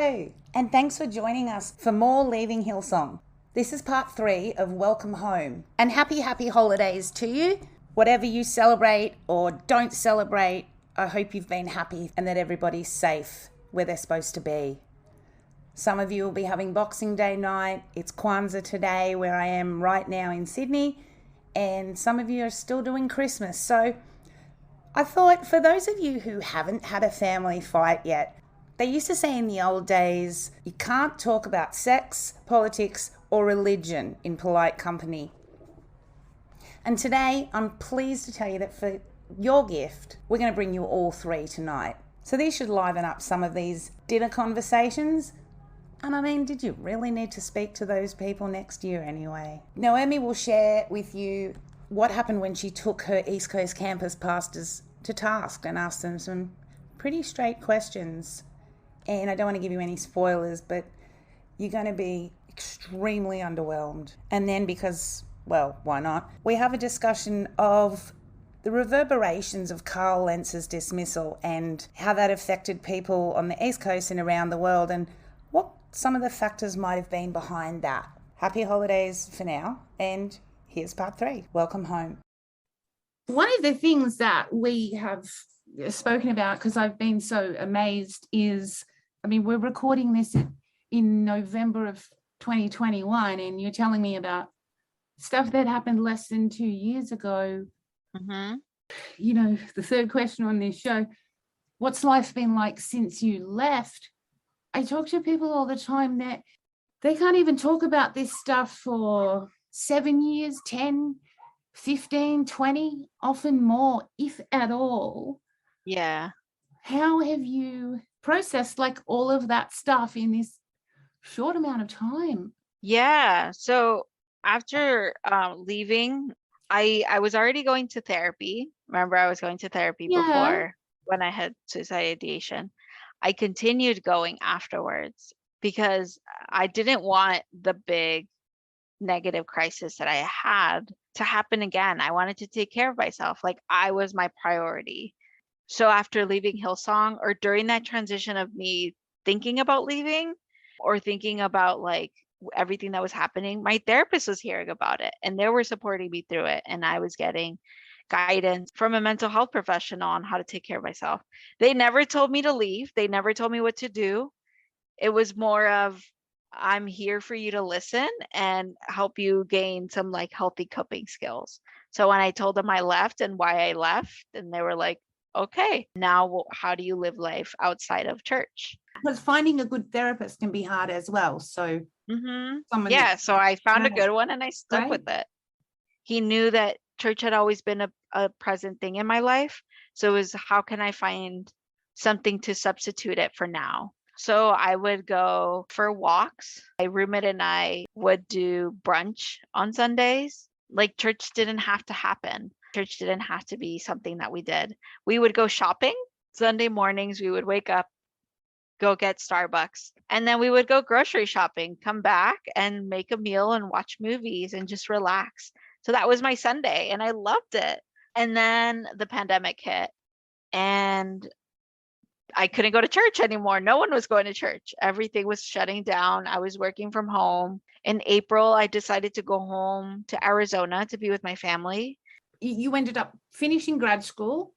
Hello, and thanks for joining us for more Leaving Hillsong. This is part 3 of Welcome Home. And happy holidays to you. Whatever you celebrate or don't celebrate, I hope you've been happy and that everybody's safe where they're supposed to be. Some of you will be having Boxing Day night. It's Kwanzaa today where I am right now in Sydney. And some of you are still doing Christmas. So I thought for those of you who haven't had a family fight yet, they used to say in the old days, you can't talk about sex, politics, or religion in polite company. And today, I'm pleased to tell you that for your gift, we're going to bring you all 3 tonight. So these should liven up some of these dinner conversations. And I mean, did you really need to speak to those people next year anyway? Noemi will share with you what happened when she took her East Coast campus pastors to task and asked them some pretty straight questions. And I don't want to give you any spoilers, but you're going to be extremely underwhelmed. And then because, well, why not? We have a discussion of the reverberations of Carl Lentz's dismissal and how that affected people on the East Coast and around the world and what some of the factors might have been behind that. Happy holidays for now, and here's part 3. Welcome home. One of the things that we have spoken about, because I've been so amazed, is, I mean, we're recording this in November of 2021, and you're telling me about stuff that happened less than 2 years ago. Mm-hmm. You know, the third question on this show, what's life been like since you left? I talk to people all the time that they can't even talk about this stuff for 7 years, 10, 15, 20, often more, if at all. Yeah. How have you processed like all of that stuff in this short amount of time? Yeah. So after leaving, I was already going to therapy. Remember, I was going to therapy before when I had suicidal ideation. I continued going afterwards because I didn't want the big negative crisis that I had to happen again. I wanted to take care of myself. Like, I was my priority. So after leaving Hillsong, or during that transition of me thinking about leaving or thinking about like everything that was happening, my therapist was hearing about it and they were supporting me through it. And I was getting guidance from a mental health professional on how to take care of myself. They never told me to leave. They never told me what to do. It was more of, I'm here for you to listen and help you gain some like healthy coping skills. So when I told them I left and why I left, and they were like, okay, now how do you live life outside of church? Because finding a good therapist can be hard as well. So so I found a good one and I stuck with it. He knew that church had always been a present thing in my life. So it was, how can I find something to substitute it for now? So I would go for walks. My roommate and I would do brunch on Sundays. Like, church didn't have to happen. Church didn't have to be something that we did. We would go shopping. Sunday mornings, we would wake up, go get Starbucks, and then we would go grocery shopping, come back and make a meal and watch movies and just relax. So that was my Sunday and I loved it. And then the pandemic hit and I couldn't go to church anymore. No one was going to church. Everything was shutting down. I was working from home. In April, I decided to go home to Arizona to be with my family. You ended up finishing grad school?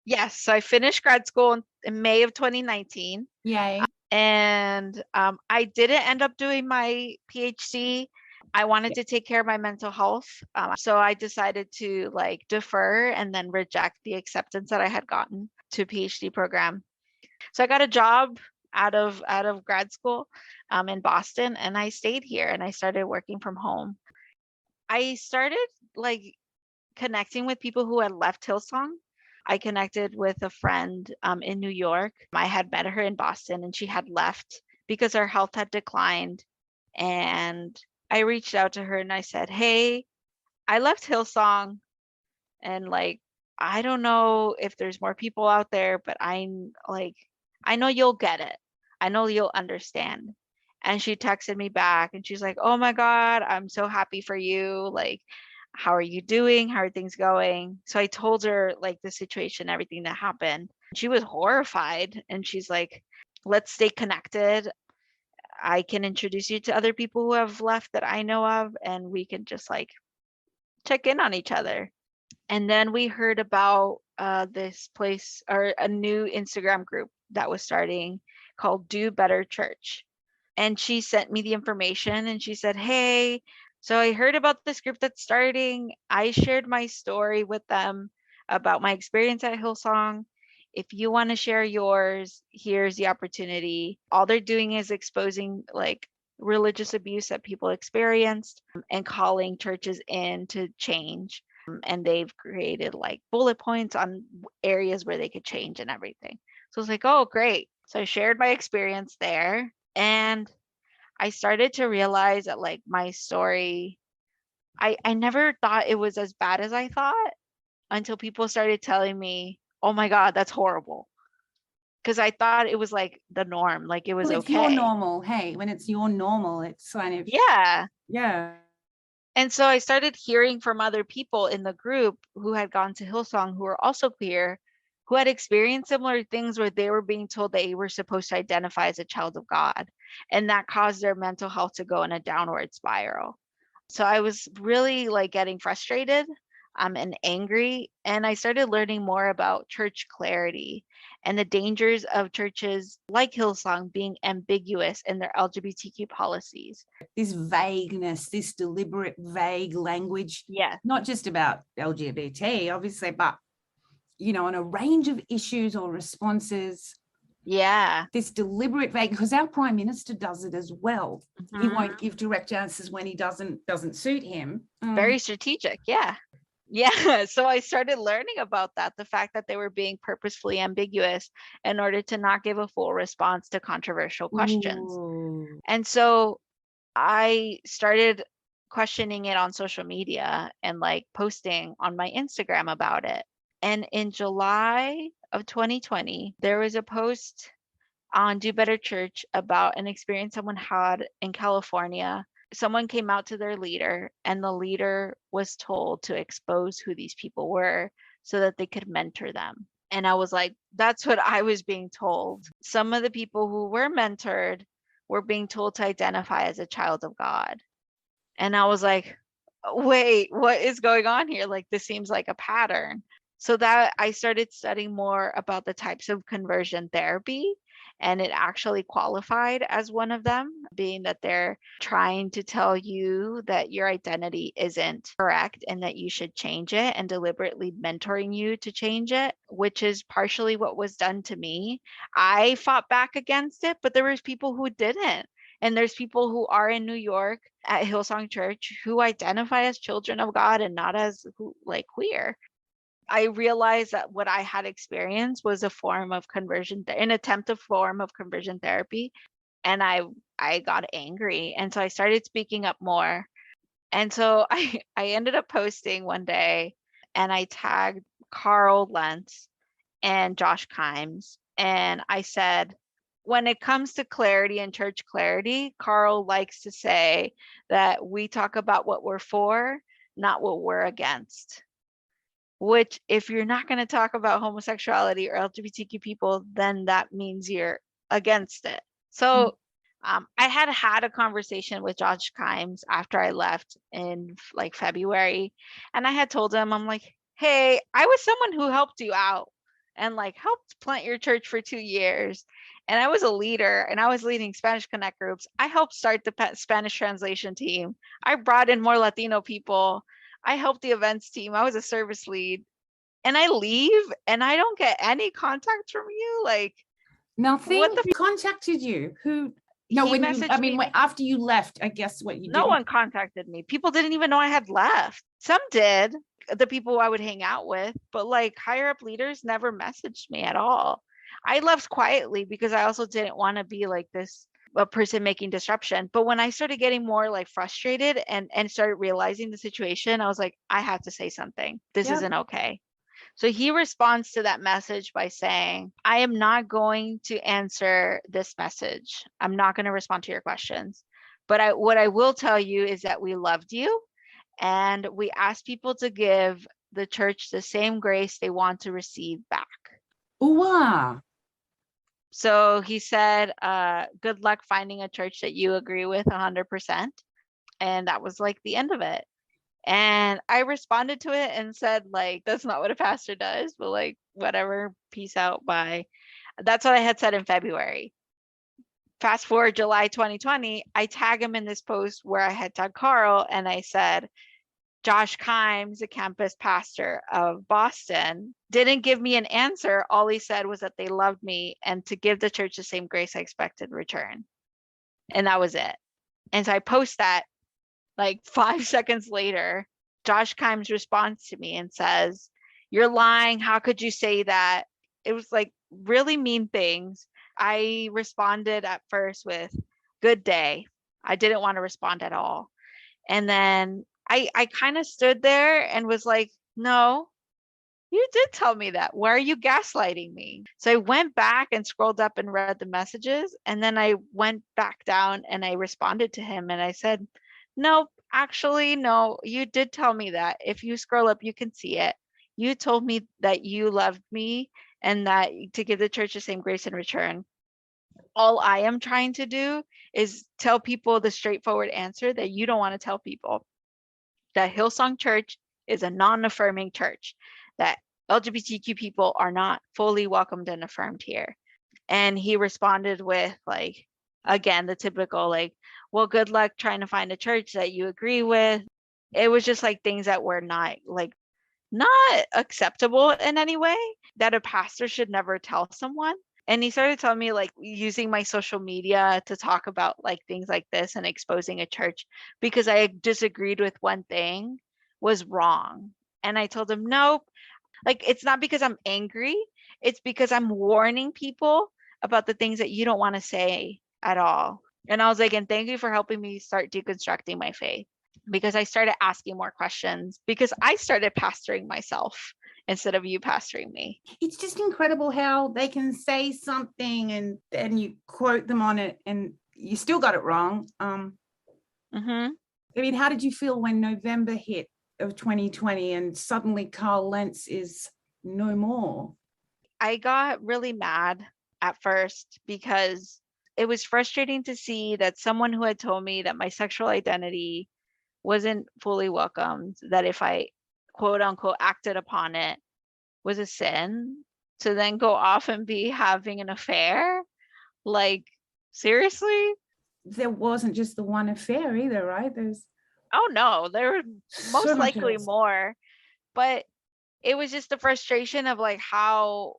Yes. So I finished grad school in May of 2019. Yay. And I didn't end up doing my PhD. I wanted to take care of my mental health. So I decided to like defer and then reject the acceptance that I had gotten to PhD program. So I got a job out of grad school in Boston, and I stayed here and I started working from home. I started like connecting with people who had left Hillsong. I connected with a friend in New York. I had met her in Boston and she had left because her health had declined. And I reached out to her and I said, hey, I left Hillsong and like, I don't know if there's more people out there, but I know you'll get it. I know you'll understand. And she texted me back and she's like, oh my God, I'm so happy for you. Like, how are you doing? How are things going? So I told her like the situation, everything that happened. She was horrified and she's like, let's stay connected. I can introduce you to other people who have left that I know of, and we can just like check in on each other. And then we heard about this place, or a new Instagram group that was starting, called Do Better Church. And she sent me the information and she said, hey, so I heard about this group that's starting. I shared my story with them about my experience at Hillsong. If you want to share yours, here's the opportunity. All they're doing is exposing like religious abuse that people experienced, and calling churches in to change. And they've created like bullet points on areas where they could change and everything. So I was like, oh, great. So I shared my experience there, and I started to realize that like my story, I never thought it was as bad as I thought, until people started telling me, oh my God, that's horrible. Because I thought it was like the norm, like it was Well, it's okay. your normal. Hey, when it's your normal, it's kind of, Yeah. yeah. And so I started hearing from other people in the group who had gone to Hillsong, who were also queer, who had experienced similar things where they were being told they were supposed to identify as a child of God. And that caused their mental health to go in a downward spiral. So I was really like getting frustrated and angry. And I started learning more about church clarity and the dangers of churches like Hillsong being ambiguous in their LGBTQ policies. This vagueness, this deliberate vague language, Yeah. not just about LGBT, obviously, but, you know, on a range of issues or responses. Yeah. This deliberate vague, because our Prime Minister does it as well. He Mhm. won't give direct answers when he doesn't suit him. Very strategic. Yeah. Yeah. So I started learning about that, the fact that they were being purposefully ambiguous in order to not give a full response to controversial questions. Ooh. And so I started questioning it on social media and like posting on my Instagram about it. And in July of 2020, there was a post on Do Better Church about an experience someone had in California. Someone came out to their leader, and the leader was told to expose who these people were so that they could mentor them. And I was like, that's what I was being told. Some of the people who were mentored were being told to identify as a child of God. And I was like, wait, what is going on here? Like, this seems like a pattern. So that I started studying more about the types of conversion therapy, and it actually qualified as one of them, being that they're trying to tell you that your identity isn't correct and that you should change it, and deliberately mentoring you to change it, which is partially what was done to me. I fought back against it, but there was people who didn't. And there's people who are in New York at Hillsong Church who identify as children of God and not as like queer. I realized that what I had experienced was a form of conversion, an attempt of form of conversion therapy. And I got angry. And so I started speaking up more. And so I ended up posting one day, and I tagged Carl Lentz and Josh Kimes. And I said, when it comes to clarity and church clarity, Carl likes to say that we talk about what we're for, not what we're against. Which, if you're not going to talk about homosexuality or LGBTQ people, then that means you're against it. So I had a conversation with Josh Kimes after I left in like February, and I had told him, I'm like, hey, I was someone who helped you out and like helped plant your church for 2 years. And I was a leader, and I was leading Spanish Connect groups. I helped start the Spanish translation team. I brought in more Latino people. I helped the events team. I was a service lead. And I leave and I don't get any contact from you. Like, Nothing. what the Who contacted you? Who? No, he when you, messaged I mean, me. after you left, I guess what you No did. one contacted me. People didn't even know I had left. Some did, the people I would hang out with, but like higher up leaders never messaged me at all. I left quietly because I also didn't want to be like this a person making disruption. But when I started getting more like frustrated and started realizing the situation, I was like, I have to say something. This isn't okay. So he responds to that message by saying, I am not going to answer this message. I'm not going to respond to your questions. But what I will tell you is that we loved you, and we ask people to give the church the same grace they want to receive back. Ooh, So he said, good luck finding a church that you agree with 100%. And that was like the end of it. And I responded to it and said, like, that's not what a pastor does, but like, whatever, peace out, bye. That's what I had said in February. Fast forward July 2020, I tag him in this post where I had tagged Carl, and I said, Josh Kimes, the campus pastor of Boston, didn't give me an answer. All he said was that they loved me and to give the church the same grace I expected in return. And that was it. And so I post that like 5 seconds later. Josh Kimes responds to me and says, you're lying. How could you say that? It was like really mean things. I responded at first with good day. I didn't want to respond at all. And then I kind of stood there and was like, no, you did tell me that. Why are you gaslighting me? So I went back and scrolled up and read the messages. And then I went back down and I responded to him and I said, no, actually, no, you did tell me that. If you scroll up, you can see it. You told me that you loved me and that to give the church the same grace in return. All I am trying to do is tell people the straightforward answer that you don't want to tell people. That Hillsong Church is a non-affirming church, that LGBTQ people are not fully welcomed and affirmed here. And he responded with like, again, the typical like, well, good luck trying to find a church that you agree with. It was just like things that were not acceptable in any way, that a pastor should never tell someone. And he started telling me like using my social media to talk about like things like this and exposing a church because I disagreed with one thing was wrong. And I told him, nope, like it's not because I'm angry. It's because I'm warning people about the things that you don't want to say at all. And I was like, and thank you for helping me start deconstructing my faith, because I started asking more questions because I started pastoring myself instead of you pastoring me. It's just incredible how they can say something and you quote them on it and you still got it wrong. I mean, how did you feel when November hit of 2020 and suddenly Carl Lentz is no more? I got really mad at first because it was frustrating to see that someone who had told me that my sexual identity wasn't fully welcomed, that if I quote unquote acted upon it was a sin, to then go off and be having an affair. Like, seriously? There wasn't just the one affair either, right? There's no, there were most so much likely else. more, but it was just the frustration of like how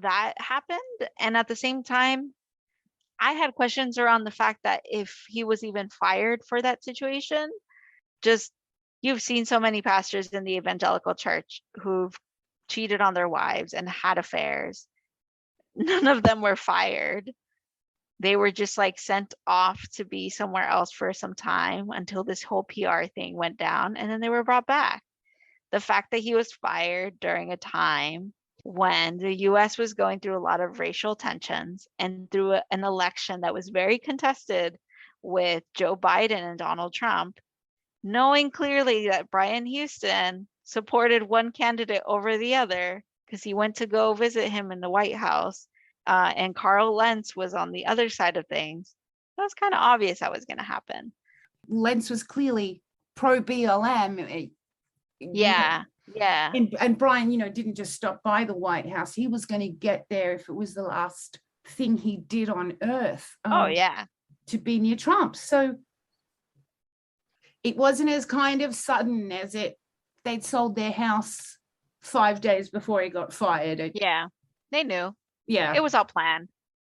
that happened. And at the same time, I had questions around the fact that if he was even fired for that situation. Just, you've seen so many pastors in the evangelical church who've cheated on their wives and had affairs. None of them were fired. They were just like sent off to be somewhere else for some time until this whole PR thing went down, and then they were brought back. The fact that he was fired during a time when the US was going through a lot of racial tensions and through an election that was very contested with Joe Biden and Donald Trump, knowing clearly that Brian Houston supported one candidate over the other because he went to go visit him in the White House, and Carl Lentz was on the other side of things, that was kind of obvious that was going to happen. Lentz was clearly pro BLM. Yeah. And Brian, didn't just stop by the White House. He was going to get there if it was the last thing he did on earth. To be near Trump. So it wasn't as kind of sudden as they'd sold their house 5 days before he got fired. Yeah, they knew. Yeah. It was all planned.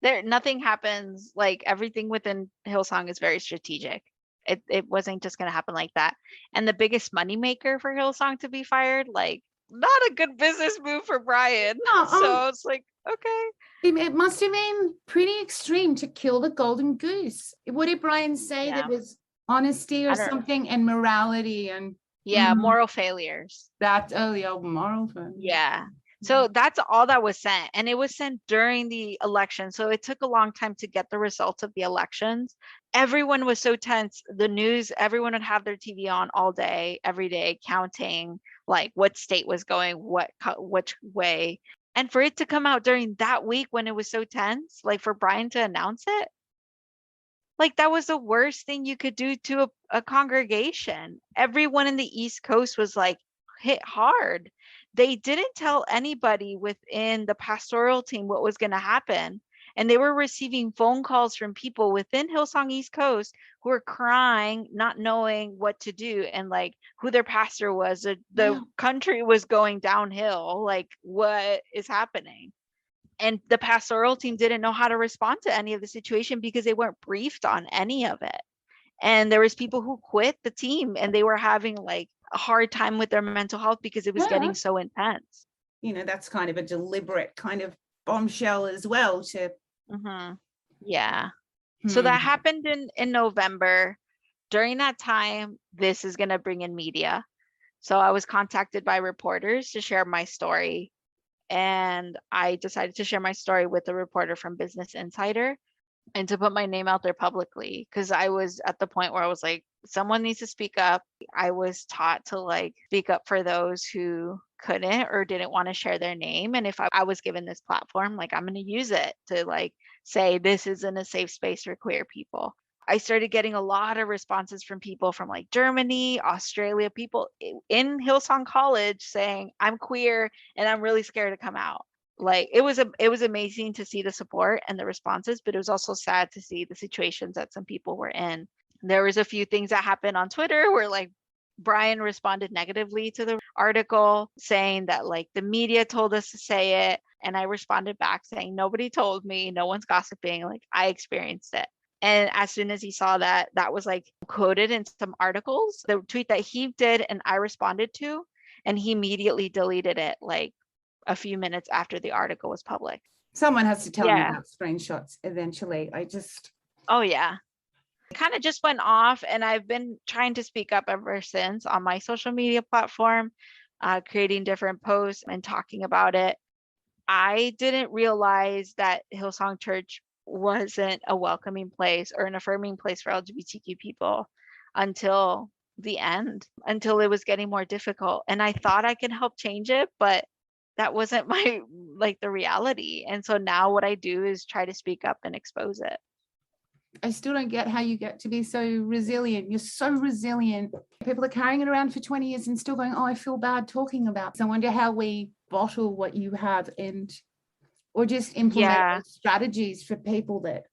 Nothing happens, like everything within Hillsong is very strategic. It wasn't just going to happen like that. And the biggest moneymaker for Hillsong to be fired, like not a good business move for Brian. So it's like, okay. It must have been pretty extreme to kill the golden goose. What did Brian say? There was honesty or something and morality and moral failures. That's the old moral failure. Yeah. So that's all that was sent, and it was sent during the election. So it took a long time to get the results of the elections. Everyone was so tense. The news, everyone would have their TV on all day, every day, counting like what state was going which way. And for it to come out during that week when it was so tense, like for Brian to announce it, like that was the worst thing you could do to a congregation. Everyone in the East Coast was like hit hard. They didn't tell anybody within the pastoral team what was going to happen. And they were receiving phone calls from people within Hillsong East Coast who were crying, not knowing what to do, and like who their pastor was. The country was going downhill. Like, what is happening? And the pastoral team didn't know how to respond to any of the situation because they weren't briefed on any of it. And there was people who quit the team and they were having like a hard time with their mental health because it was getting so intense. You know, that's kind of a deliberate kind of bombshell as well to. Yeah. So that happened in November. During that time, this is going to bring in media. So I was contacted by reporters to share my story. And I decided to share my story with a reporter from Business Insider and to put my name out there publicly, because I was at the point where I was like, someone needs to speak up. I was taught to like speak up for those who couldn't or didn't want to share their name. And if I was given this platform, like I'm going to use it to like say this isn't a safe space for queer people. I started getting a lot of responses from people from like Germany, Australia, people in Hillsong College saying, I'm queer and I'm really scared to come out. Like it was amazing to see the support and the responses, but it was also sad to see the situations that some people were in. There was a few things that happened on Twitter where like Brian responded negatively to the article saying that like the media told us to say it. And I responded back saying, nobody told me, no one's gossiping. Like I experienced it. And as soon as he saw that, that was like quoted in some articles, the tweet that he did and I responded to, and he immediately deleted it like a few minutes after the article was public. Someone has to tell me about screenshots eventually. Oh yeah. It kind of just went off, and I've been trying to speak up ever since on my social media platform, creating different posts and talking about it. I didn't realize that Hillsong Church wasn't a welcoming place or an affirming place for LGBTQ people until the end, until it was getting more difficult. And I thought I could help change it, but that wasn't my like the reality. And so now what I do is try to speak up and expose it. I still don't get how you get to be so resilient. You're so resilient. People are carrying it around for 20 years and still going, oh, I feel bad talking about it. So I wonder how we bottle what you have or just implement strategies for people that.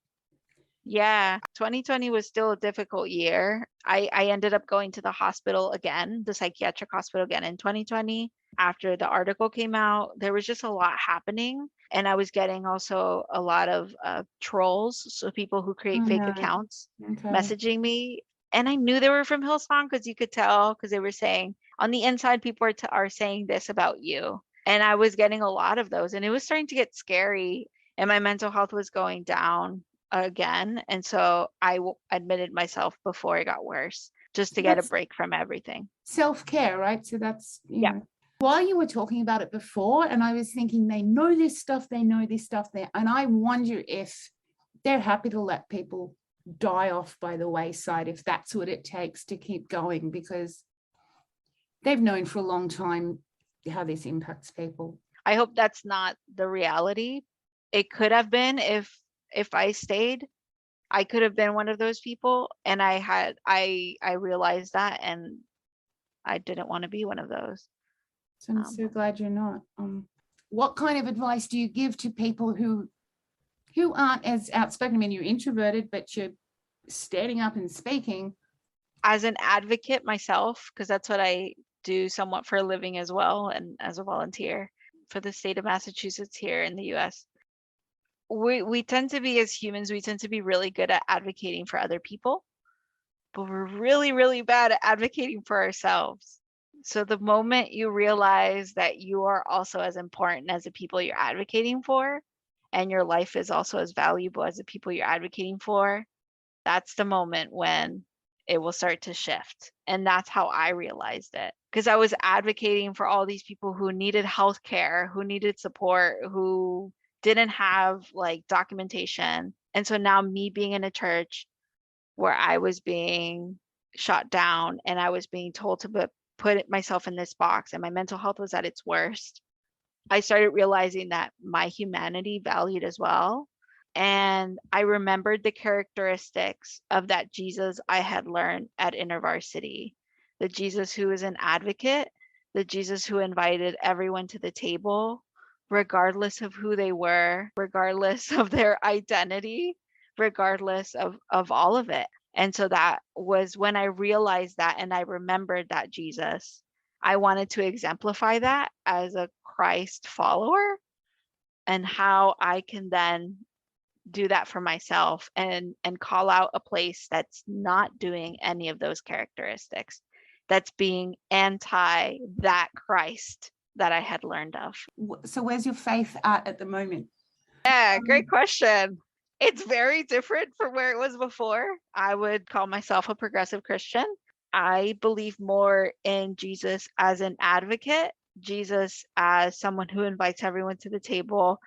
Yeah, 2020 was still a difficult year. I ended up going to the hospital again, the psychiatric hospital again in 2020. After the article came out, there was just a lot happening. And I was getting also a lot of trolls, so people who create fake accounts messaging me. And I knew they were from Hillsong because you could tell, because they were saying on the inside, people are saying this about you. And I was getting a lot of those, and it was starting to get scary, and my mental health was going down again. And so I admitted myself before it got worse, just to get a break from everything. Self-care, right? So that's, you know. While you were talking about it before, and I was thinking, they know this stuff, and I wonder if they're happy to let people die off by the wayside, if that's what it takes to keep going, because they've known for a long time how this impacts people. I hope that's not the reality. It could have been if I stayed. I could have been one of those people, and I realized that, and I didn't want to be one of those. So I'm so glad you're not. What kind of advice do you give to people who aren't as outspoken? I mean, you're introverted, but you're standing up and speaking. As an advocate myself, because that's what I do somewhat for a living as well, and as a volunteer for the state of Massachusetts here in the US. We tend to be, as humans, we tend to be really good at advocating for other people, but we're really, really bad at advocating for ourselves. So the moment you realize that you are also as important as the people you're advocating for, and your life is also as valuable as the people you're advocating for, that's the moment when it will start to shift. And that's how I realized it. Because I was advocating for all these people who needed healthcare, who needed support, who didn't have like documentation. And so now me being in a church where I was being shot down and I was being told to put myself in this box, and my mental health was at its worst, I started realizing that my humanity valued as well. And I remembered the characteristics of that Jesus I had learned at InterVarsity, the Jesus who was an advocate, the Jesus who invited everyone to the table, regardless of who they were, regardless of their identity, regardless of all of it. And so that was when I realized that and I remembered that Jesus. I wanted to exemplify that as a Christ follower and how I can then do that for myself and call out a place that's not doing any of those characteristics, that's being anti that Christ that I had learned of. So where's your faith at the moment? Yeah, great question. It's very different from where it was before. I would call myself a progressive Christian. I believe more in Jesus as an advocate, Jesus as someone who invites everyone to the table,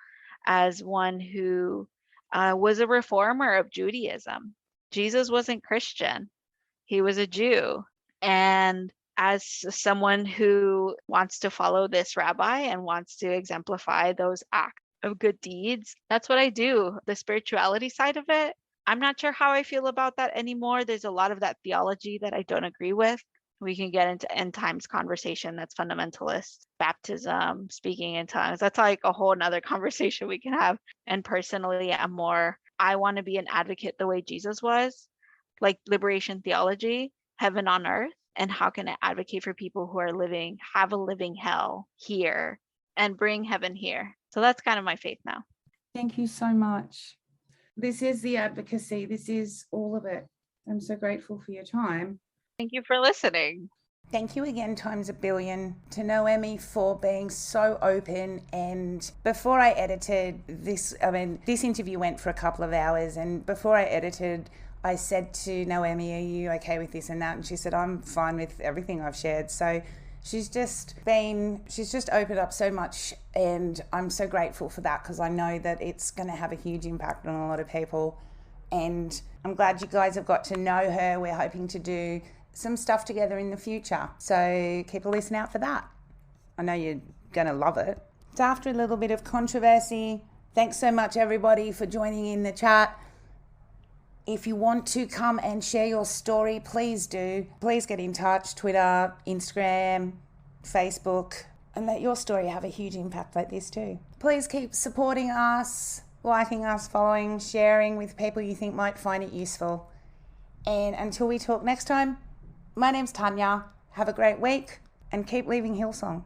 as one who was a reformer of Judaism. Jesus wasn't Christian, he was a Jew. And as someone who wants to follow this rabbi and wants to exemplify those acts of good deeds, that's what I do. The spirituality side of it, I'm not sure how I feel about that anymore. There's a lot of that theology that I don't agree with. We can get into end times conversation that's fundamentalist, baptism, speaking in tongues. That's like a whole nother conversation we can have. And personally, I want to be an advocate the way Jesus was, like liberation theology, heaven on earth. And how can I advocate for people who are have a living hell here and bring heaven here? So that's kind of my faith now. Thank you so much. This is the advocacy. This is all of it. I'm so grateful for your time. Thank you for listening. Thank you again times a billion to Noemi for being so open. And before I edited this, this interview went for a couple of hours, and before I edited, I said to Noemi, are you okay with this and that? And she said, I'm fine with everything I've shared. So she's just opened up so much, and I'm so grateful for that, because I know that it's going to have a huge impact on a lot of people. And I'm glad you guys have got to know her. We're hoping to do some stuff together in the future, so keep a listen out for that. I know you're going to love it. So after a little bit of controversy, thanks so much everybody for joining in the chat. If you want to come and share your story, please do. Please get in touch, Twitter, Instagram, Facebook, and let your story have a huge impact like this too. Please keep supporting us, liking us, following, sharing with people you think might find it useful. And until we talk next time, my name's Tanya. Have a great week and keep leaving Hillsong.